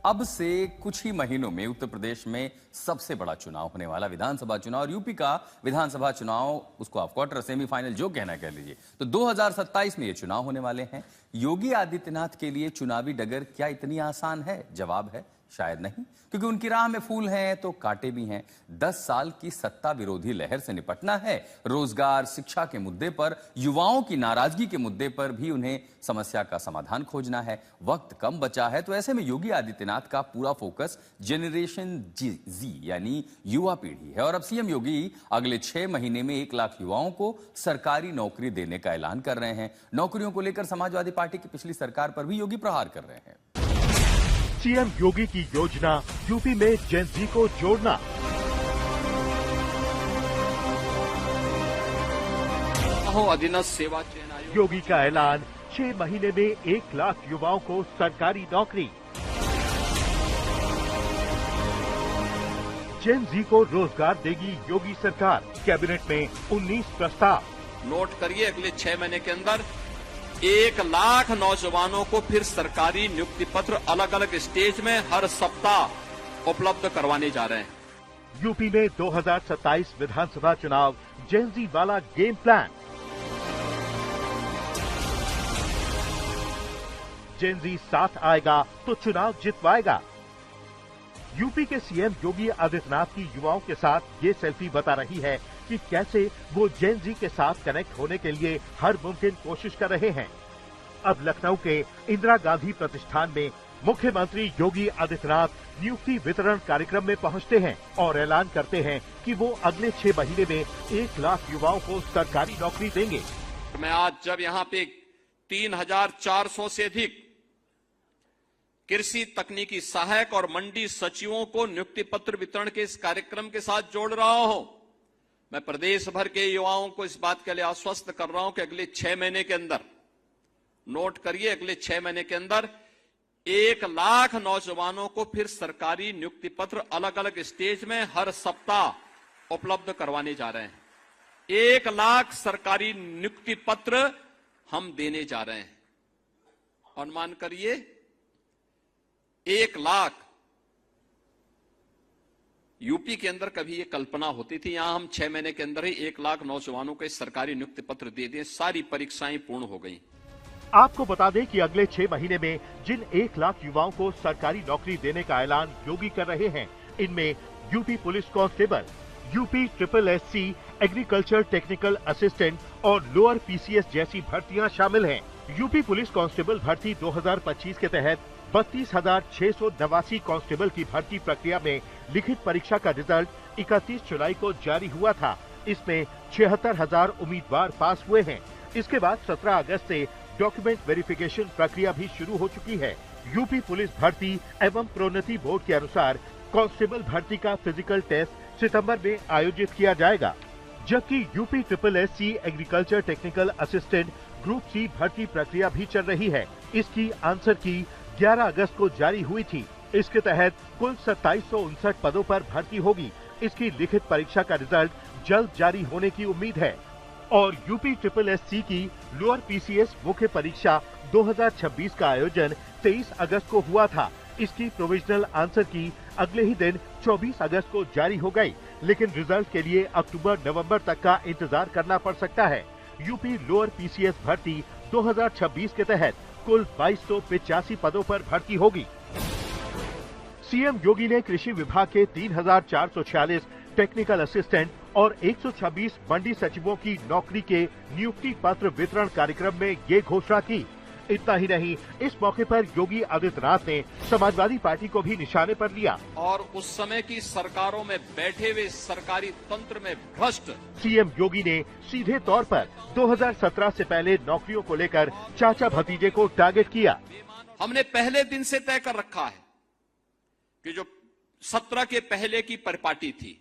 अब से कुछ ही महीनों में उत्तर प्रदेश में सबसे बड़ा चुनाव होने वाला विधानसभा चुनाव और यूपी का विधानसभा चुनाव, उसको आप क्वार्टर सेमीफाइनल जो कहना कह लीजिए। तो 2027 में ये चुनाव होने वाले हैं। योगी आदित्यनाथ के लिए चुनावी डगर क्या इतनी आसान है? जवाब है शायद नहीं, क्योंकि उनकी राह में फूल हैं तो कांटे भी हैं। 10 साल की सत्ता विरोधी लहर से निपटना है। रोजगार, शिक्षा के मुद्दे पर, युवाओं की नाराजगी के मुद्दे पर भी उन्हें समस्या का समाधान खोजना है। वक्त कम बचा है, तो ऐसे में योगी आदित्यनाथ का पूरा फोकस जनरेशन जी यानी युवा पीढ़ी है। और अब सीएम योगी अगले 6 महीने में 1 लाख युवाओं को सरकारी नौकरी देने का ऐलान कर रहे हैं। नौकरियों को लेकर समाजवादी पार्टी की पिछली सरकार पर भी योगी प्रहार कर रहे हैं। सीएम योगी की योजना यूपी में जेन जी को जोड़ना। अधीनस्थ सेवा चयन आयोग योगी का ऐलान 6 महीने में 1 लाख युवाओं को सरकारी नौकरी। जेन जी को रोजगार देगी योगी सरकार। कैबिनेट में 19 प्रस्ताव। नोट करिए, अगले 6 महीने के अंदर 1 लाख नौजवानों को फिर सरकारी नियुक्ति पत्र अलग अलग स्टेज में हर सप्ताह उपलब्ध करवाने जा रहे हैं। यूपी में 2027 विधानसभा चुनाव जेन जी वाला गेम प्लान। जेन जी साथ आएगा तो चुनाव जितवाएगा। यूपी के सीएम योगी आदित्यनाथ की युवाओं के साथ ये सेल्फी बता रही है कि कैसे वो जेन जी के साथ कनेक्ट होने के लिए हर मुमकिन कोशिश कर रहे हैं। अब लखनऊ के इंदिरा गांधी प्रतिष्ठान में मुख्यमंत्री योगी आदित्यनाथ नियुक्ति वितरण कार्यक्रम में पहुंचते हैं और ऐलान करते हैं कि वो अगले 6 महीने में 1 लाख युवाओं को सरकारी नौकरी देंगे। मैं आज जब यहाँ पे 3400 से अधिक कृषि तकनीकी सहायक और मंडी सचिवों को नियुक्ति पत्र वितरण के इस कार्यक्रम के साथ जोड़ रहा हूं, मैं प्रदेश भर के युवाओं को इस बात के लिए आश्वस्त कर रहा हूं कि अगले 6 महीने के अंदर, नोट करिए, अगले 6 महीने के अंदर 1 लाख नौजवानों को फिर सरकारी नियुक्ति पत्र अलग अलग स्टेज में हर सप्ताह उपलब्ध करवाने जा रहे हैं। 1 लाख सरकारी नियुक्ति पत्र हम देने जा रहे हैं। अनुमान करिए, 1 लाख। यूपी के अंदर कभी ये कल्पना होती थी? यहां हम 6 महीने के अंदर ही 1 लाख नौजवानों को सरकारी नियुक्ति पत्र दे दिए। सारी परीक्षाएं पूर्ण हो गई। आपको बता दें कि अगले 6 महीने में जिन 1 लाख युवाओं को सरकारी नौकरी देने का ऐलान योगी कर रहे हैं, इनमें UP police constable, UP SSSC, agriculture technical assistant और लोअर पीसीएस जैसी भर्तियां शामिल हैं। यूपी पुलिस कांस्टेबल भर्ती 2025 के तहत 32,689 कांस्टेबल की भर्ती प्रक्रिया में लिखित परीक्षा का रिजल्ट 31 जुलाई को जारी हुआ था। इसमें 76,000 उम्मीदवार पास हुए हैं। इसके बाद 17 अगस्त से डॉक्यूमेंट वेरिफिकेशन प्रक्रिया भी शुरू हो चुकी है। यूपी पुलिस भर्ती एवं प्रोन्नति बोर्ड के अनुसार कांस्टेबल भर्ती का फिजिकल टेस्ट सितंबर में आयोजित किया जाएगा, जबकि UP SSSC agriculture technical assistant group C भर्ती प्रक्रिया भी चल रही है। इसकी आंसर की 11 अगस्त को जारी हुई थी। इसके तहत कुल 2759 पदों पर भर्ती होगी। इसकी लिखित परीक्षा का रिजल्ट जल्द जारी होने की उम्मीद है। और यूपी SSSC की लोअर पीसीएस मुख्य परीक्षा 2026 का आयोजन 23 अगस्त को हुआ था। इसकी प्रोविजनल आंसर की अगले ही दिन 24 अगस्त को जारी हो गई, लेकिन रिजल्ट के लिए अक्टूबर-नवंबर तक का इंतजार करना पड़ सकता है। यूपी लोअर पीसीएस भर्ती 2026 के तहत कुल 2285 पदों पर भर्ती होगी। सीएम योगी ने कृषि विभाग के 3,446 टेक्निकल असिस्टेंट और 126 मंडी सचिवों की नौकरी के नियुक्ति पत्र वितरण कार्यक्रम में ये घोषणा की। इतना ही नहीं, इस मौके पर योगी आदित्यनाथ ने समाजवादी पार्टी को भी निशाने पर लिया और उस समय की सरकारों में बैठे हुए सरकारी तंत्र में भ्रष्ट सीएम योगी ने सीधे तौर पर 2017 से पहले नौकरियों को लेकर चाचा भतीजे को टारगेट किया। हमने पहले दिन से तय कर रखा है कि जो 17 के पहले की परिपाटी थी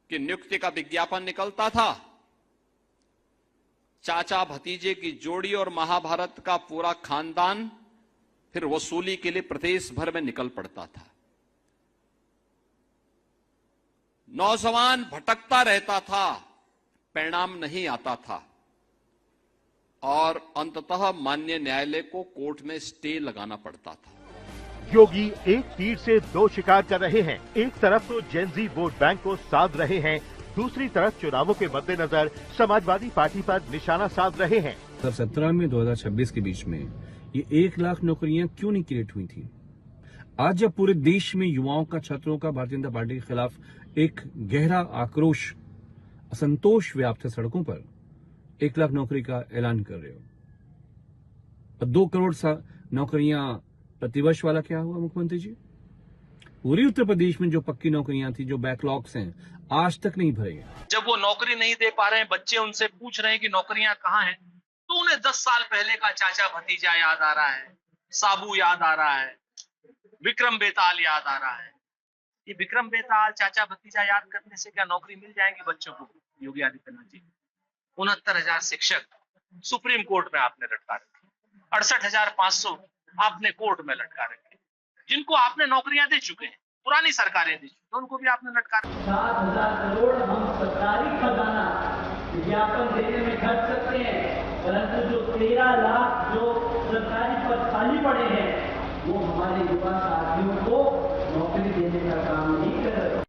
कि नियुक्ति का विज्ञापन निकलता था, चाचा भतीजे की जोड़ी और महाभारत का पूरा खानदान फिर वसूली के लिए प्रदेश भर में निकल पड़ता था। नौजवान भटकता रहता था, परिणाम नहीं आता था और अंततः माननीय न्यायालय को कोर्ट में स्टे लगाना पड़ता था। योगी एक तीर से दो शिकार कर रहे हैं। एक तरफ तो जेनजी वोट बैंक को साध रहे हैं, दूसरी तरफ चुनावों के मद्देनजर समाजवादी पार्टी पर निशाना साध रहे हैं। 2017 में 2026 के बीच में ये 1 लाख नौकरियां क्यों नहीं क्रिएट हुई थी? आज जब पूरे देश में युवाओं का, छात्रों का भारतीय जनता पार्टी के खिलाफ एक गहरा आक्रोश, असंतोष व्याप्त है सड़कों पर, 1 लाख नौकरी का ऐलान कर रहे हो। 2 करोड़ नौकरियां प्रतिवर्ष वाला क्या हुआ मुख्यमंत्री जी? पूरी उत्तर प्रदेश में जो पक्की नौकरियां थी, जो बैकलॉग्स हैं, आज तक नहीं भरे गए। जब वो नौकरी नहीं दे पा रहे हैं, बच्चे उनसे पूछ रहे हैं कि नौकरियां कहाँ हैं, तो उन्हें 10 साल पहले का चाचा भतीजा याद आ रहा है, साबू याद आ रहा है, विक्रम बेताल याद आ रहा है। ये विक्रम बेताल, चाचा भतीजा याद करने से क्या नौकरी मिल जाएंगी बच्चों को? योगी आदित्यनाथ जी, 69,000 शिक्षक सुप्रीम कोर्ट में आपने लटका रखे, 68,500 आपने कोर्ट में लटका रखे, जिनको आपने नौकरियां दे चुके हैं, पुरानी सरकारें दी चुकी, उनको भी आपने लटका रखा। 7,000 करोड़ हम सरकारी खजाना विज्ञापन देने में खर्च सकते हैं, परंतु जो 13 लाख जो सरकारी पद खाली पड़े हैं, वो हमारे युवा साथियों को नौकरी देने का काम नहीं कर रहे।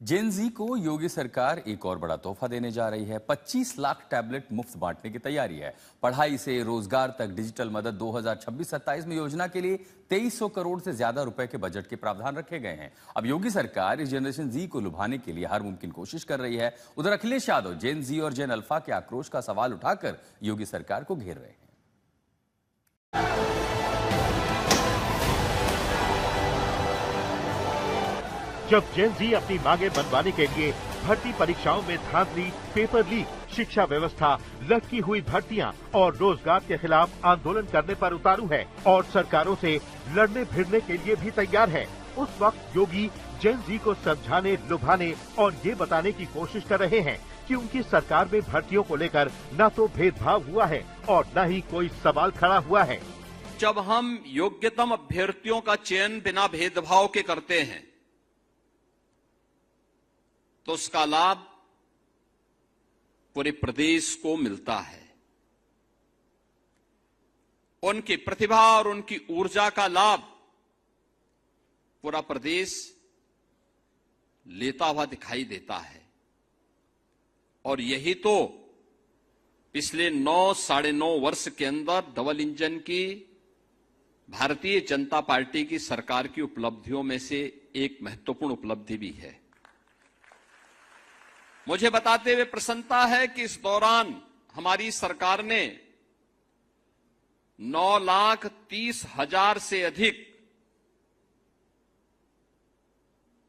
जेन जी को योगी सरकार एक और बड़ा तोहफा देने जा रही है। 25 लाख टैबलेट मुफ्त बांटने की तैयारी है। पढ़ाई से रोजगार तक डिजिटल मदद 2026-27 में योजना के लिए 2300 करोड़ से ज्यादा रुपए के बजट के प्रावधान रखे गए हैं। अब योगी सरकार इस जनरेशन जी को लुभाने के लिए हर मुमकिन कोशिश कर रही है। उधर अखिलेश यादव जेन जी और जेन अल्फा के आक्रोश का सवाल उठाकर योगी सरकार को घेर रहे हैं। जब जेन जी अपनी मांगे मनवाने के लिए भर्ती परीक्षाओं में धांधली, पेपर लीक, शिक्षा व्यवस्था, लटकी हुई भर्तियां और रोजगार के खिलाफ आंदोलन करने पर उतारू है और सरकारों से लड़ने भिड़ने के लिए भी तैयार है, उस वक्त योगी जेन जी को समझाने, लुभाने और ये बताने की कोशिश कर रहे हैं कि उनकी सरकार में भर्तियों को लेकर न तो भेदभाव हुआ है और न ही कोई सवाल खड़ा हुआ है। जब हम योग्यतम अभ्यर्थियों का चयन बिना भेदभाव के करते हैं तो उसका लाभ पूरे प्रदेश को मिलता है। उनकी प्रतिभा और उनकी ऊर्जा का लाभ पूरा प्रदेश लेता हुआ दिखाई देता है। और यही तो पिछले 9-9.5 वर्ष के अंदर डबल इंजन की भारतीय जनता पार्टी की सरकार की उपलब्धियों में से एक महत्वपूर्ण उपलब्धि भी है। मुझे बताते हुए प्रसन्नता है कि इस दौरान हमारी सरकार ने 9,30,000 से अधिक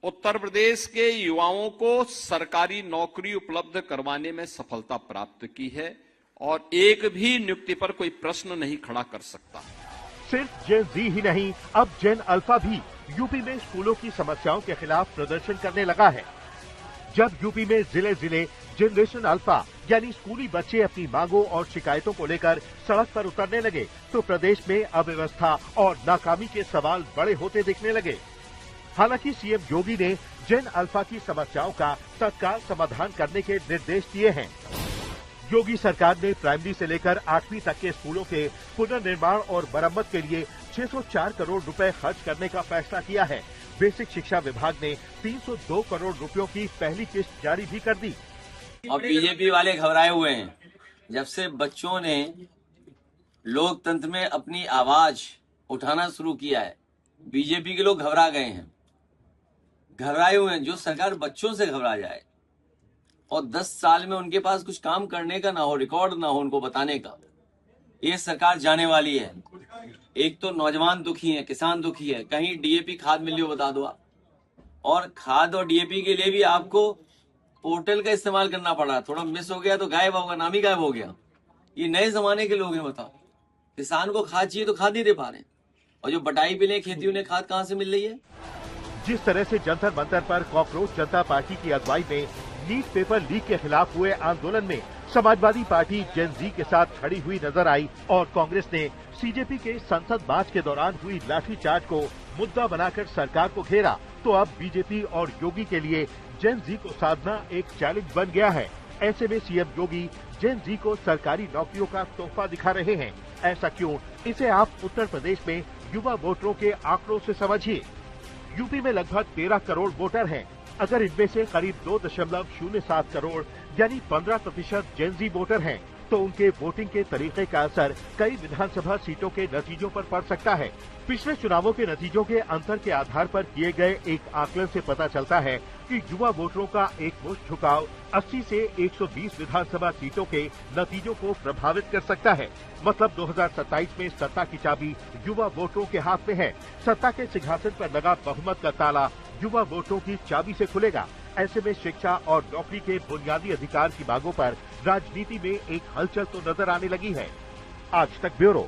उत्तर प्रदेश के युवाओं को सरकारी नौकरी उपलब्ध करवाने में सफलता प्राप्त की है और एक भी नियुक्ति पर कोई प्रश्न नहीं खड़ा कर सकता। सिर्फ जेन जी ही नहीं, अब जेन अल्फा भी यूपी में स्कूलों की समस्याओं के खिलाफ प्रदर्शन करने लगा है। जब यूपी में जिले जिले जनरेशन अल्फा यानी स्कूली बच्चे अपनी मांगों और शिकायतों को लेकर सड़क पर उतरने लगे तो प्रदेश में अव्यवस्था और नाकामी के सवाल बड़े होते दिखने लगे। हालांकि सीएम योगी ने जेन अल्फा की समस्याओं का तत्काल समाधान करने के निर्देश दिए हैं। योगी सरकार ने प्राइमरी से लेकर 8वीं तक के स्कूलों के पुनर्निर्माण और मरम्मत के लिए 604 करोड़ रुपए खर्च करने का फैसला किया है। बेसिक शिक्षा विभाग ने 302 करोड़ रुपयों की पहली किस्त जारी भी कर दी। और बीजेपी वाले घबराए हुए हैं। जब से बच्चों ने लोकतंत्र में अपनी आवाज उठाना शुरू किया है, बीजेपी के लोग घबरा गए हैं, घबराए हुए हैं। जो सरकार बच्चों से घबरा जाए और 10 साल में उनके पास कुछ काम करने का ना हो, रिकॉर्ड ना हो उनको बताने का, ये सरकार जाने वाली है। एक तो नौजवान दुखी है, किसान दुखी है, कहीं डीएपी खाद मिल रही हो बता दो आप। और खाद और डीएपी के लिए भी आपको पोर्टल का इस्तेमाल करना पड़ा, थोड़ा मिस हो गया तो गायब होगा, नाम ही गायब हो गया। ये नए जमाने के लोग हैं, बताओ। किसान को खाद चाहिए तो खाद नहीं दे पा रहे, और जो बटाई पे खेती उन्हें खाद कहाँ से मिल रही है? जिस तरह से जंतर मंतर पर कॉकरोच जनता पार्टी की अगुवाई में नीट पेपर लीक के खिलाफ हुए आंदोलन में समाजवादी पार्टी जेन जी के साथ खड़ी हुई नजर आई और कांग्रेस ने सीजेपी के संसद मार्च के दौरान हुई लाठीचार्ज को मुद्दा बनाकर सरकार को घेरा, तो अब बीजेपी और योगी के लिए जेन जी को साधना एक चैलेंज बन गया है। ऐसे में सीएम योगी जेन जी को सरकारी नौकरियों का तोहफा दिखा रहे हैं। ऐसा क्यों, इसे आप उत्तर प्रदेश में युवा वोटरों के आंकड़ों से समझिए। यूपी में लगभग 13 करोड़ वोटर हैं। अगर इनमें से करीब 2.07 करोड़ यानी 15% जेनजी वोटर हैं, तो उनके वोटिंग के तरीके का असर कई विधानसभा सीटों के नतीजों पर पड़ सकता है। पिछले चुनावों के नतीजों के अंतर के आधार पर किए गए एक आकलन से पता चलता है कि युवा वोटरों का एकमुश्त झुकाव 80 से 120 विधानसभा सीटों के नतीजों को प्रभावित कर सकता है। मतलब 2027 में सत्ता की चाबी युवा वोटरों के हाथ में है। सत्ता के सिंहासन पर लगा बहुमत का ताला युवा वोटरों की चाबी से खुलेगा। ऐसे में शिक्षा और नौकरी के बुनियादी अधिकार की मांगों पर राजनीति में एक हलचल तो नजर आने लगी है। आज तक ब्यूरो।